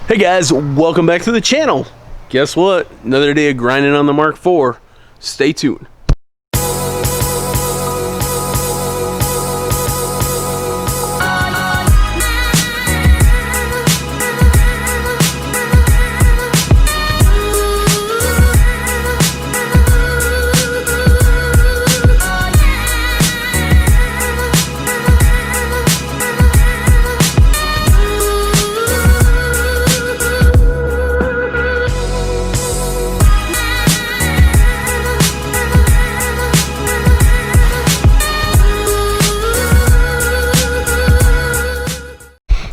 Hey guys, welcome back to the channel. Guess what? Another day of grinding on the Mark IV. Stay tuned.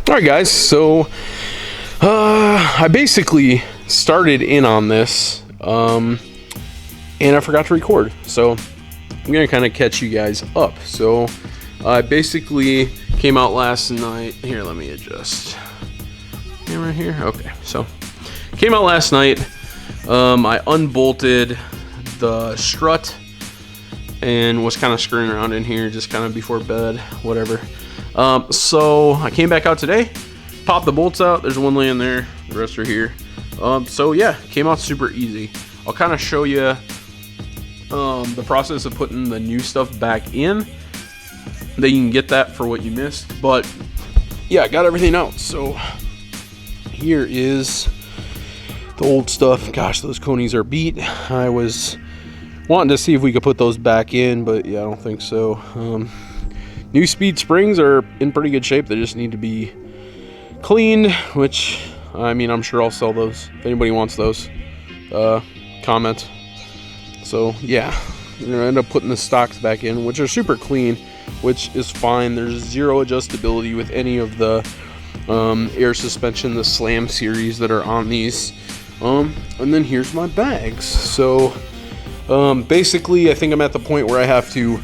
Alright guys, so I basically started in on this and I forgot to record, so I'm gonna kind of catch you guys up. So I basically came out last night. Here, let me adjust. Right here. Okay, so came out last night. I unbolted the strut and was kind of screwing around in here just kind of before bed, whatever. So I came back out today, popped the bolts out. There's one laying there, the rest are here. So yeah, came out super easy. I'll kind of show you the process of putting the new stuff back in. Then you can get that for what you missed. But yeah, I got everything out. So here is the old stuff. Gosh, those conies are beat. I was wanting to see if we could put those back in, but yeah, I don't think so. New speed springs are in pretty good shape. They just need to be cleaned, which, I mean, I'm sure I'll sell those. If anybody wants those, comment. So yeah, we're gonna end up putting the stocks back in, which are super clean, which is fine. There's zero adjustability with any of the air suspension, the Slam series that are on these. And then here's my bags. So basically, I think I'm at the point where I have to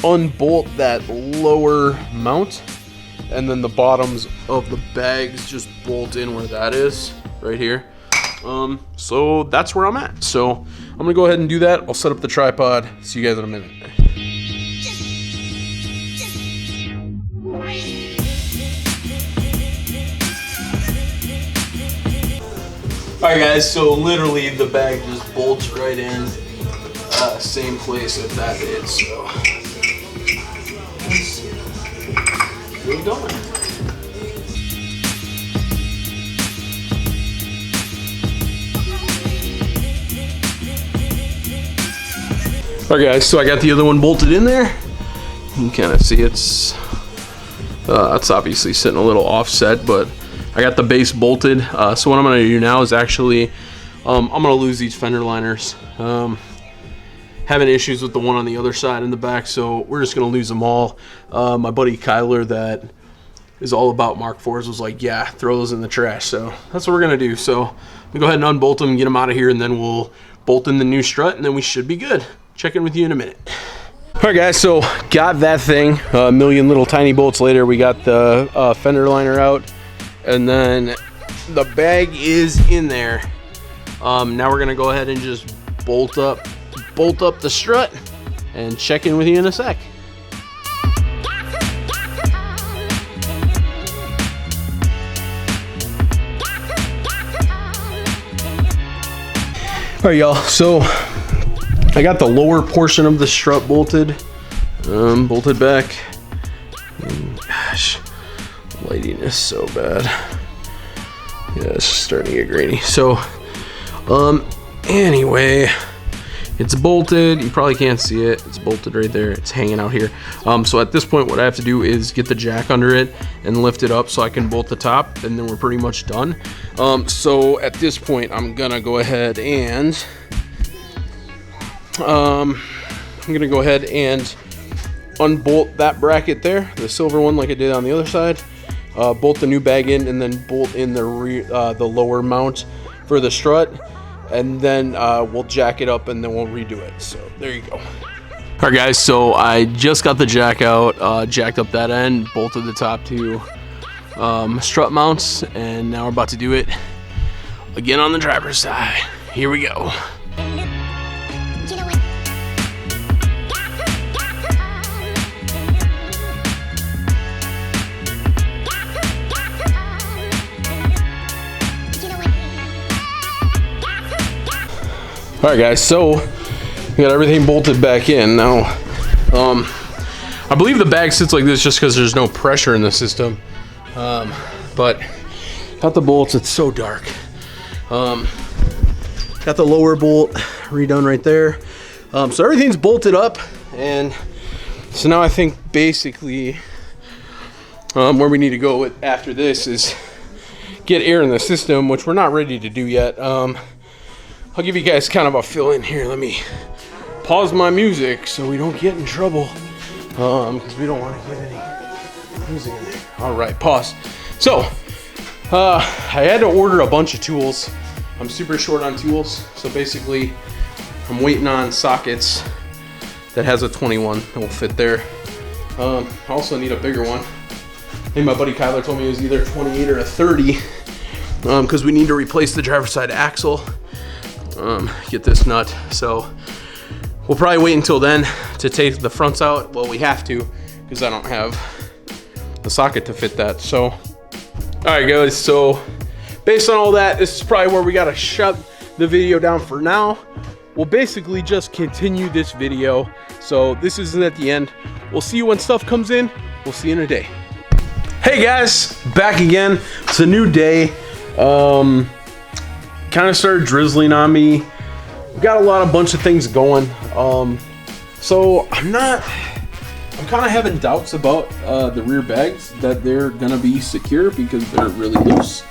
unbolt that lower mount, and then the bottoms of the bags just bolt in where that is, right here. So that's where I'm at. So I'm gonna go ahead and do that. I'll set up the tripod. See you guys in a minute. All right guys, so literally the bag just bolts right in, same place that that did, so. We're going. Alright guys, so I got the other one bolted in there. You can kind of see it's obviously sitting a little offset, but I got the base bolted. So what I'm going to do now is actually I'm going to lose these fender liners. Having issues with the one on the other side in the back, so we're just gonna lose them all. My buddy Kyler, that is all about Mark IVs, was like, yeah, throw those in the trash. So that's what we're gonna do. So I'm gonna go ahead and unbolt them, get them out of here, and then we'll bolt in the new strut, and then we should be good. Check in with you in a minute. All right guys, so got that thing. A million little tiny bolts later, we got the fender liner out, and then the bag is in there. Now we're gonna go ahead and just bolt up the strut and check in with you in a sec. All right y'all, so I got the lower portion of the strut bolted back. Gosh, lighting is so bad. Yeah, it's starting to get grainy. So anyway, it's bolted. You probably can't see it. It's bolted right there. It's hanging out here. So at this point, what I have to do is get the jack under it and lift it up so I can bolt the top, and then we're pretty much done. So at this point, I'm gonna go ahead and unbolt that bracket there, the silver one, like I did on the other side. Bolt the new bag in, and then bolt in the lower mount for the strut. And then we'll jack it up, and then we'll redo it. So there you go. All right guys, so I just got the jack out, jacked up that end, bolted the top two strut mounts, and now we're about to do it again on the driver's side. Here we go. All right, guys, so we got everything bolted back in now. I believe the bag sits like this just because there's no pressure in the system. But got the bolts. It's so dark. Got the lower bolt redone right there. So everything's bolted up, and so now I think basically where we need to go with after this is get air in the system, which we're not ready to do yet. I'll give you guys kind of a fill in here. Let me pause my music so we don't get in trouble, because we don't want to get any music in there. All right, pause. So I had to order a bunch of tools. I'm super short on tools, so basically I'm waiting on sockets that has a 21 that will fit there. I also need a bigger one. I think my buddy Kyler told me it was either 28 or a 30, because we need to replace the driver's side axle. Get this nut. So we'll probably wait until then to take the fronts out. Well, we have to, because I don't have the socket to fit that. So, all right, guys. So based on all that, this is probably where we gotta shut the video down for now. We'll basically just continue this video. So this isn't at the end. We'll see you when stuff comes in. We'll see you in a day. Hey guys, back again. It's a new day. Kind of started drizzling on me. Got a bunch of things going. So I'm kind of having doubts about the rear bags, that they're gonna be secure because they're really loose.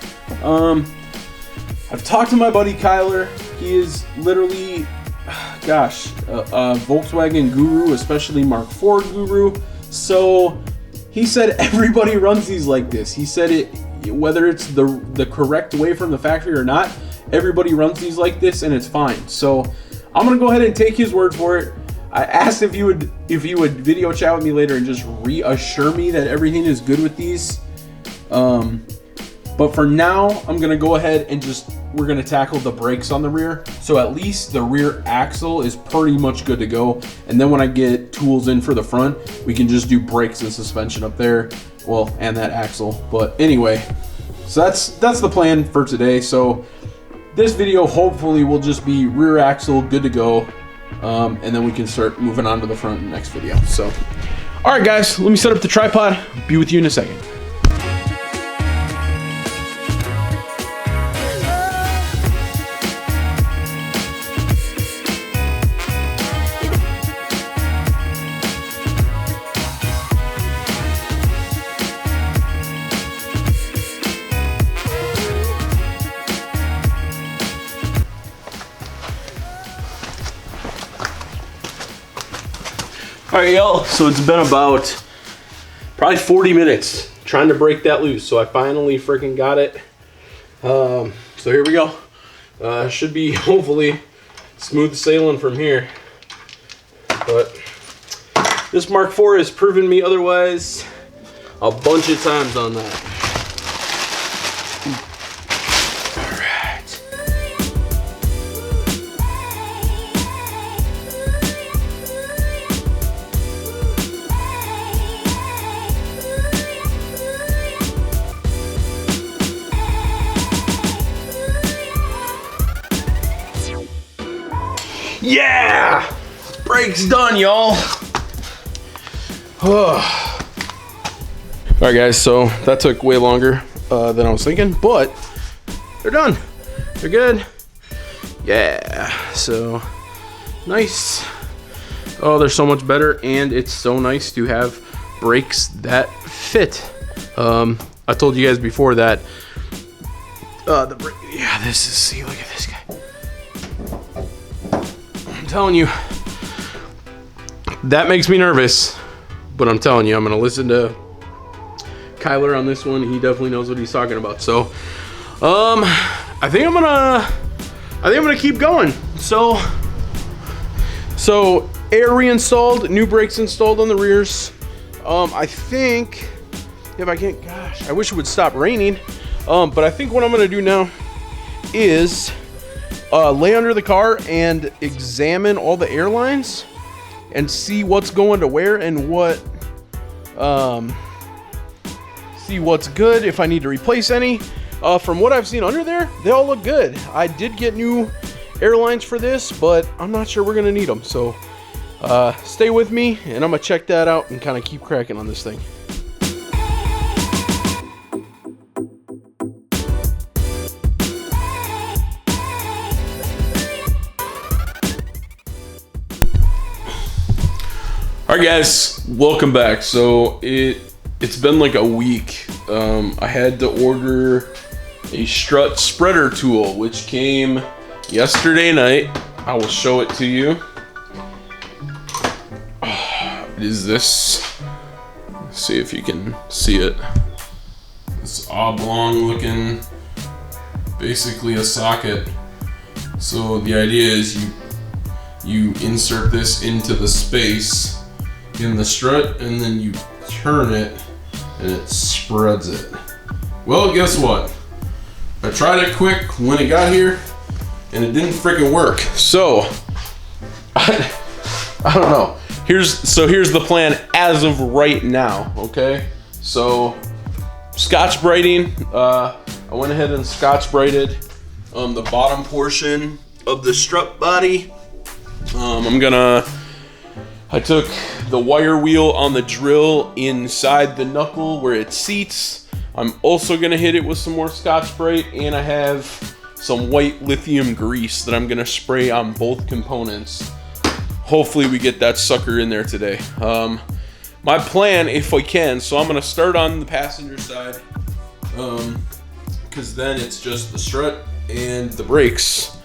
I've talked to my buddy Kyler. He is literally, gosh, a Volkswagen guru, especially Mark IV guru. So he said everybody runs these like this. He said it, whether it's the correct way from the factory or not, everybody runs these like this and it's fine. So I'm gonna go ahead and take his word for it. I asked if you would video chat with me later and just reassure me that everything is good with these. But for now, I'm gonna go ahead and we're gonna tackle the brakes on the rear. So at least the rear axle is pretty much good to go. And then when I get tools in for the front, we can just do brakes and suspension up there. Well, and that axle. But anyway, so that's the plan for today. So this video hopefully will just be rear axle good to go. And then we can start moving on to the front in the next video. So, all right, guys, let me set up the tripod. Be with you in a second. All right, y'all, so it's been about probably 40 minutes trying to break that loose. So I finally freaking got it. So here we go. Should be hopefully smooth sailing from here. But this Mark IV has proven me otherwise a bunch of times on that. Yeah! Brakes done, y'all. All right, guys, so that took way longer than I was thinking, but they're done. They're good. Yeah, so nice. Oh, they're so much better, and it's so nice to have brakes that fit. I told you guys before that the brake, yeah, this is, see, look at this guy. I'm telling you, that makes me nervous, but I'm telling you, I'm gonna listen to Kyler on this one. He definitely knows what he's talking about. So, I think I'm gonna keep going. So air reinstalled, new brakes installed on the rears. I think if I can't, gosh, I wish it would stop raining. But I think what I'm gonna do now is lay under the car and examine all the airlines and see what's going to where and what, see what's good, if I need to replace any. From what I've seen under there, they all look good. I did get new airlines for this, but I'm not sure we're gonna need them. So stay with me, and I'm gonna check that out and kind of keep cracking on this thing. Alright guys, welcome back. So it's been like a week. I had to order a strut spreader tool, which came yesterday night. I will show it to you. It is this. Let's see if you can see it. This oblong looking, basically a socket. So the idea is you insert this into the space in the strut, and then you turn it and it spreads it. Well, guess what? I tried it quick when it got here and it didn't freaking work. So I don't know. Here's the plan as of right now, okay? So Scotch-Briting, I went ahead and Scotch-Brited the bottom portion of the strut body. I took the wire wheel on the drill inside the knuckle where it seats. I'm also gonna hit it with some more Scotch-Brite, and I have some white lithium grease that I'm gonna spray on both components. Hopefully we get that sucker in there today. My plan, if I can, so I'm gonna start on the passenger side, because then it's just the strut and the brakes,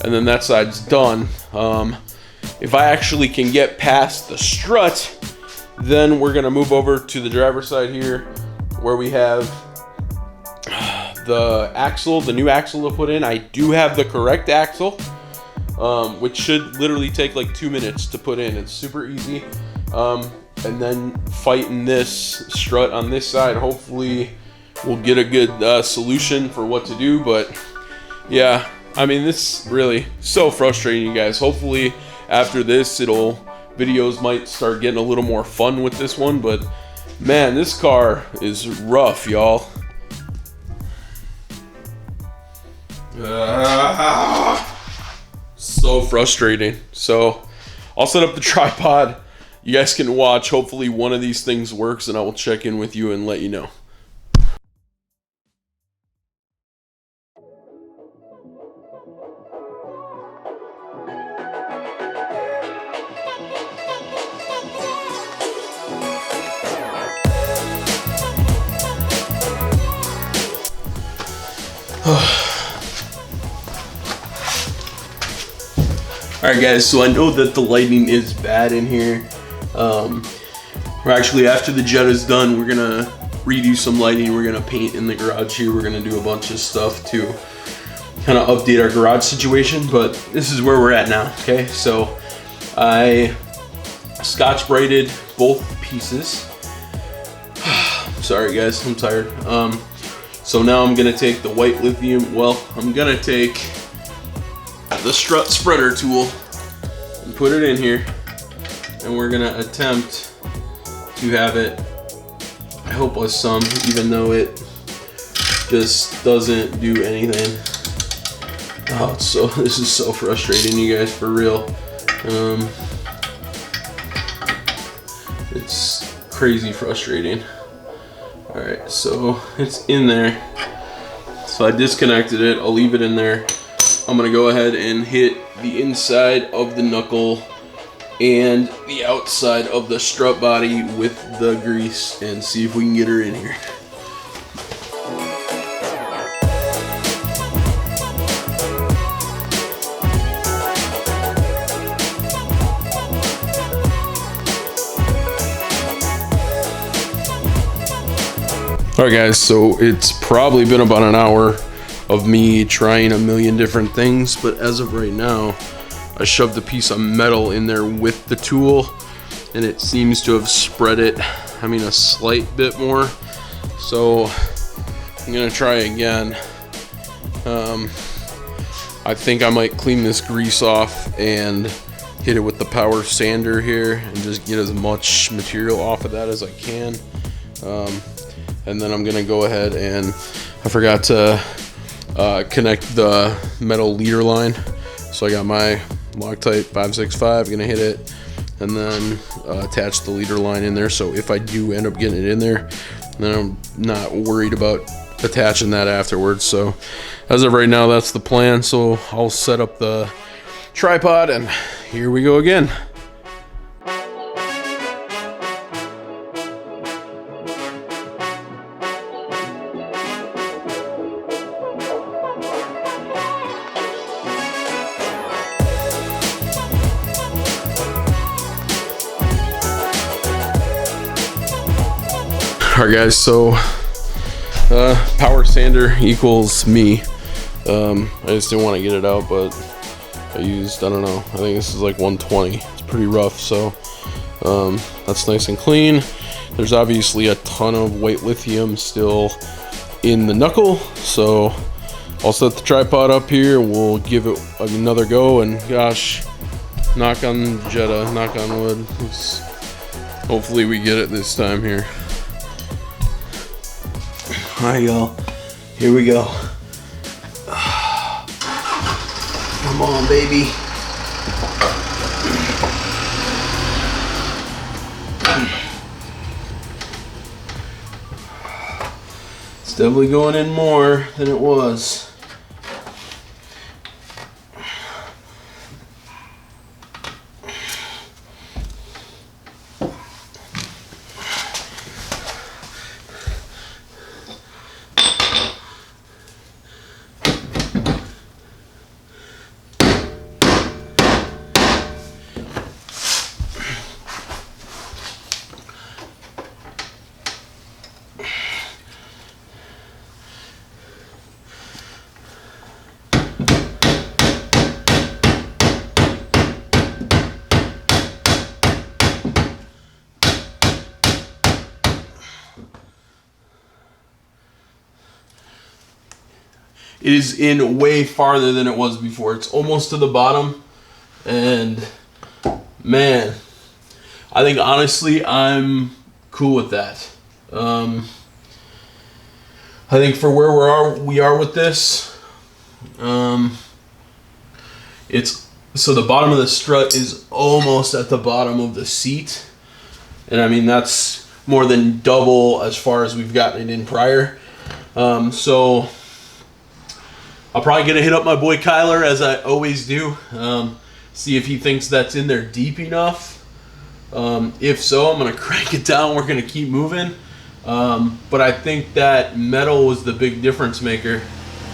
and then that side's done. If I actually can get past the strut, then we're gonna move over to the driver's side here, where we have the axle, the new axle to put in. I do have the correct axle, which should literally take like 2 minutes to put in. It's super easy. And then fighting this strut on this side, hopefully we'll get a good solution for what to do. But yeah, I mean, this really so frustrating, you guys. Hopefully after this, videos might start getting a little more fun with this one, but man, this car is rough, y'all. So frustrating. So I'll set up the tripod. You guys can watch. Hopefully one of these things works, and I will check in with you and let you know. Alright guys, so I know that the lighting is bad in here. We're actually, after the Jetta's done, we're gonna redo some lighting. We're gonna paint in the garage here. We're gonna do a bunch of stuff to kind of update our garage situation, but this is where we're at now, okay? So I Scotch-Brited both pieces. Sorry guys, I'm tired. So now I'm gonna take the white lithium, I'm gonna take the strut spreader tool and put it in here, and we're gonna attempt to have it help us some, even though it just doesn't do anything. This is so frustrating, you guys, for real. It's crazy frustrating. Alright, so it's in there. So I disconnected it. I'll leave it in there. I'm gonna go ahead and hit the inside of the knuckle and the outside of the strut body with the grease and see if we can get her in here. Alright guys, so it's probably been about an hour of me trying a million different things, but as of right now, I shoved a piece of metal in there with the tool, and it seems to have spread it, I mean, a slight bit more. So I'm gonna try again. I think I might clean this grease off and hit it with the power sander here and just get as much material off of that as I can. And then I'm gonna go ahead and I forgot to connect the metal leader line, So I got my Loctite 565, gonna hit it, and then attach the leader line in there. So if I do end up getting it in there, then I'm not worried about attaching that afterwards. So as of right now, that's the plan. So I'll set up the tripod, and here we go again. Alright guys, so power sander equals me. I just didn't want to get it out, but I used, I don't know, I think this is like 120. It's pretty rough, so that's nice and clean. There's obviously a ton of white lithium still in the knuckle, so I'll set the tripod up here. We'll give it another go, and gosh, knock on Jetta, knock on wood. Hopefully we get it this time here. Alright y'all, here we go. Come on baby. It's definitely going in more than it was. It is in way farther than it was before. It's almost to the bottom, and man, I think honestly I'm cool with that. I think for where we are with this, it's so the bottom of the strut is almost at the bottom of the seat, and I mean that's more than double as far as we've gotten it in prior. So I'll probably gonna hit up my boy Kyler, as I always do, see if he thinks that's in there deep enough. If so, I'm gonna crank it down. We're gonna keep moving. But I think that metal was the big difference maker.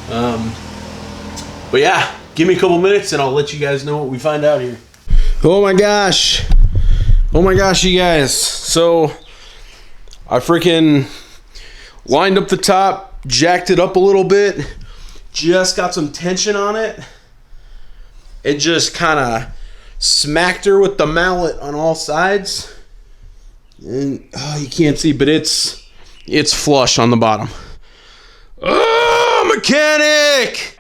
But yeah, give me a couple minutes and I'll let you guys know what we find out here. Oh my gosh, you guys. So I freaking lined up the top, jacked it up a little bit, just got some tension on it, and just kind of smacked her with the mallet on all sides. And oh, you can't see, but it's flush on the bottom. Oh, mechanic!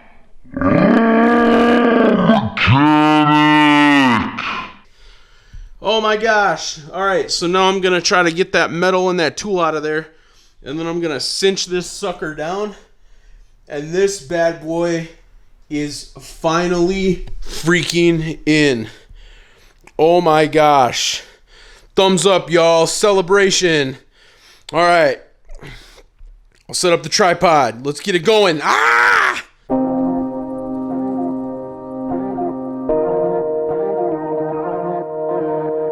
Oh my gosh. All right, so now I'm gonna try to get that metal and that tool out of there, and then I'm gonna cinch this sucker down. And this bad boy is finally freaking in. Oh my gosh. Thumbs up, y'all. Celebration. All right. I'll set up the tripod. Let's get it going. Ah!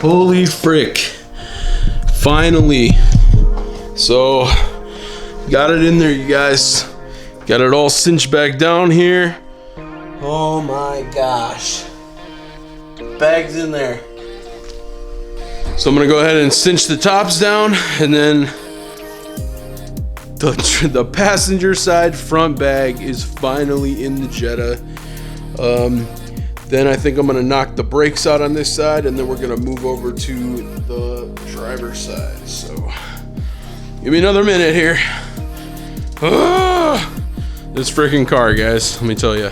Holy frick. Finally. So, got it in there, you guys. Got it all cinched back down here. Oh my gosh. Bag's in there. So I'm gonna go ahead and cinch the tops down, and then the passenger side front bag is finally in the Jetta. Then I think I'm gonna knock the brakes out on this side, and then we're gonna move over to the driver's side. So give me another minute here. Ah! This freaking car, guys, let me tell you.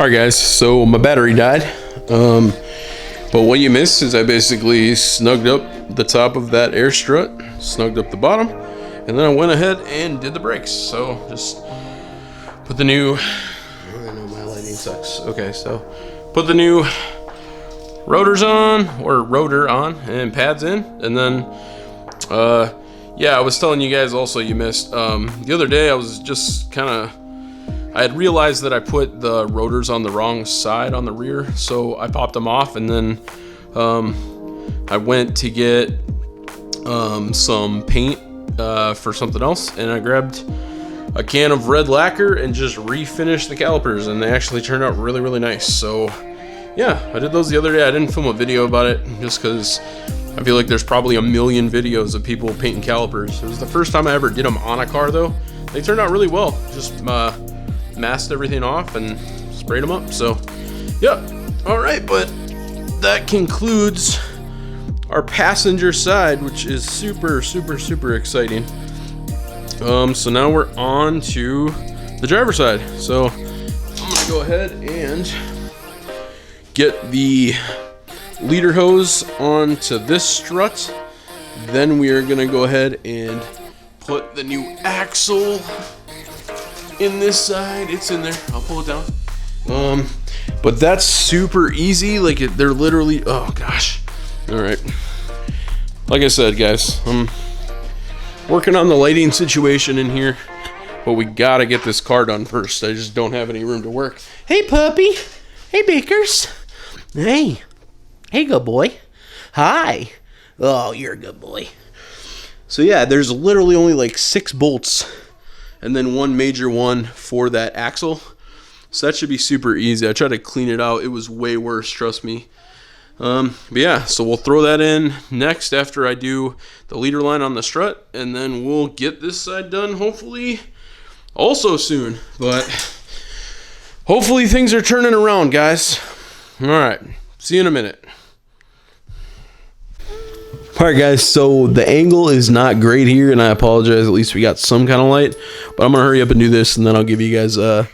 Alright guys, so my battery died. But what you missed is I basically snugged up the top of that air strut, snugged up the bottom, and then I went ahead and did the brakes. So just put the new, I know my lighting sucks. Okay, so put the new rotors on, or rotor on, and pads in, and then yeah, I was telling you guys also you missed, the other day I was just I had realized that I put the rotors on the wrong side on the rear, so I popped them off, and then I went to get some paint for something else, and I grabbed a can of red lacquer and just refinished the calipers, and they actually turned out really, really nice. So yeah, I did those the other day. I didn't film a video about it just because I feel like there's probably a million videos of people painting calipers. It was the first time I ever did them on a car though. They turned out really well. Just masked everything off and sprayed them up. So yeah, all right, but that concludes our passenger side, which is super, super, super exciting. So now we're on to the driver's side. So I'm gonna go ahead and get the leader hose onto this strut. Then we are gonna go ahead and put the new axle in this side. It's in there. I'll pull it down. But that's super easy. Like they're literally, oh gosh. All right. Like I said, guys, I'm working on the lighting situation in here, but we gotta get this car done first. I just don't have any room to work. Hey, puppy. Hey, Bakers. Hey. Hey, good boy. Hi. Oh, you're a good boy. So yeah, there's literally only like 6 bolts and then one major one for that axle. So that should be super easy. I tried to clean it out. It was way worse, trust me. But yeah, so we'll throw that in next after I do the leader line on the strut, and then we'll get this side done hopefully also soon. But hopefully things are turning around, guys. All right, see you in a minute. All right, guys, so the angle is not great here, and I apologize. At least we got some kind of light, but I'm gonna hurry up and do this, and then I'll give you guys a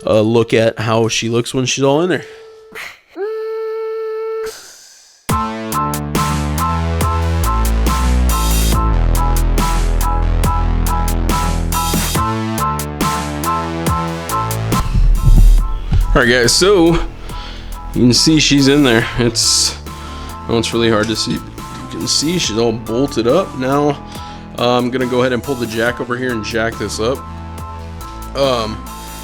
look at how she looks when she's all in there. All right, guys, so you can see she's in there. It's really hard to see. You can see she's all bolted up. Now I'm gonna go ahead and pull the jack over here and jack this up,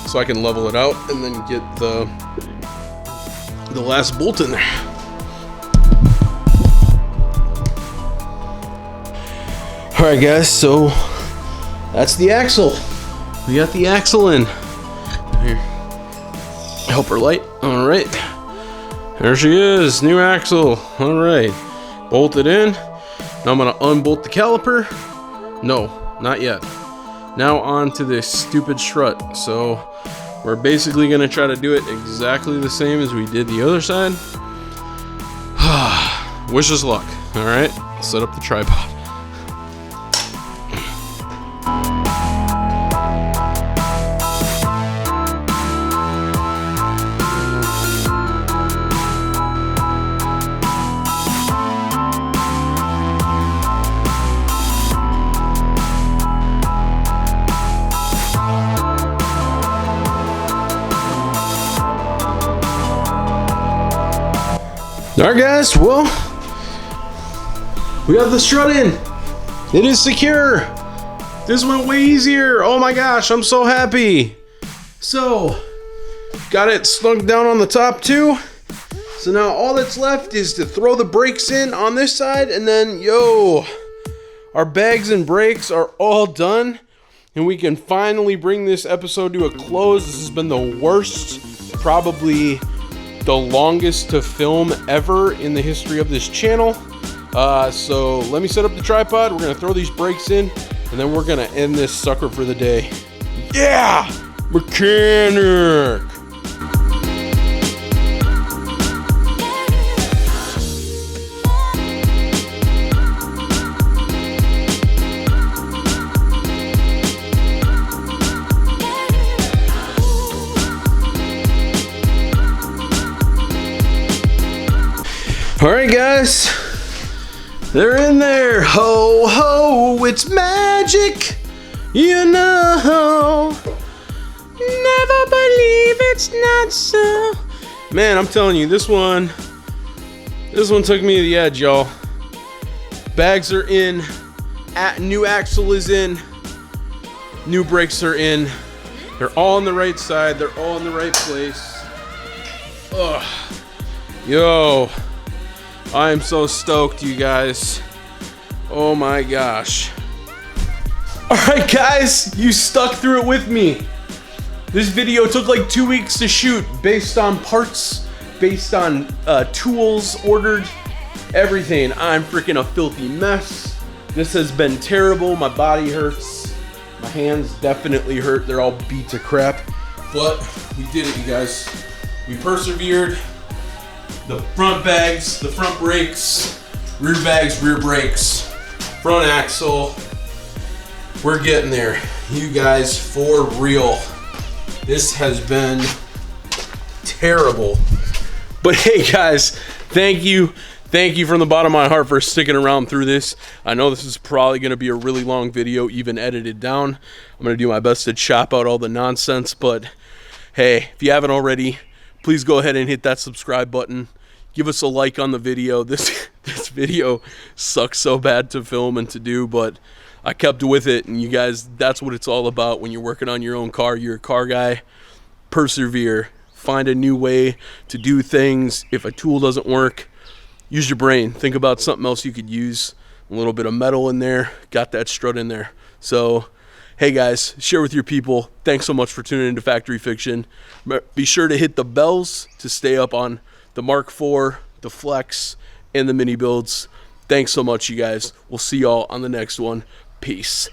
so I can level it out and then get the last bolt in there. All right, guys, so that's the axle. We got the axle in here. Help her light. All right, there she is, new axle. All right, bolted in. Now I'm gonna unbolt the caliper. No, not yet. Now on to this stupid strut. So we're basically gonna try to do it exactly the same as we did the other side. Wish us luck. All right, I'll set up the tripod. Alright, guys, well, we got the strut in. It is secure. This went way easier. Oh my gosh, I'm so happy. So, got it snug down on the top too. So now all that's left is to throw the brakes in on this side, and then, yo, our bags and brakes are all done. And we can finally bring this episode to a close. This has been the worst, probably the longest to film ever in the history of this channel. So let me set up the tripod. We're gonna throw these brakes in, and then we're gonna end this sucker for the day. Yeah, mechanic. All right, guys, they're in there. Ho, ho, it's magic, you know. Never believe it's not so. Man, I'm telling you, this one took me to the edge, y'all. Bags are in, new axle is in, new brakes are in. They're all on the right side, they're all in the right place. Ugh. Yo, I am so stoked, you guys. Oh my gosh. All right, guys, you stuck through it with me. This video took like 2 weeks to shoot based on parts, based on tools ordered, everything. I'm freaking a filthy mess. This has been terrible. My body hurts. My hands definitely hurt. They're all beat to crap. But we did it, you guys. We persevered. The front bags, the front brakes, rear bags, rear brakes, front axle. We're getting there. You guys, for real. This has been terrible. But hey guys, thank you. Thank you from the bottom of my heart for sticking around through this. I know this is probably going to be a really long video, even edited down. I'm going to do my best to chop out all the nonsense. But hey, if you haven't already, please go ahead and hit that subscribe button. Give us a like on the video. This video sucks so bad to film and to do, but I kept with it, and you guys, that's what it's all about when you're working on your own car. You're a car guy. Persevere. Find a new way to do things. If a tool doesn't work, use your brain. Think about something else you could use. A little bit of metal in there. Got that strut in there. So, hey guys, share with your people. Thanks so much for tuning into Factory Fiction. Be sure to hit the bells to stay up on the Mark IV, the Flex, and the mini builds. Thanks so much, you guys. We'll see y'all on the next one. Peace.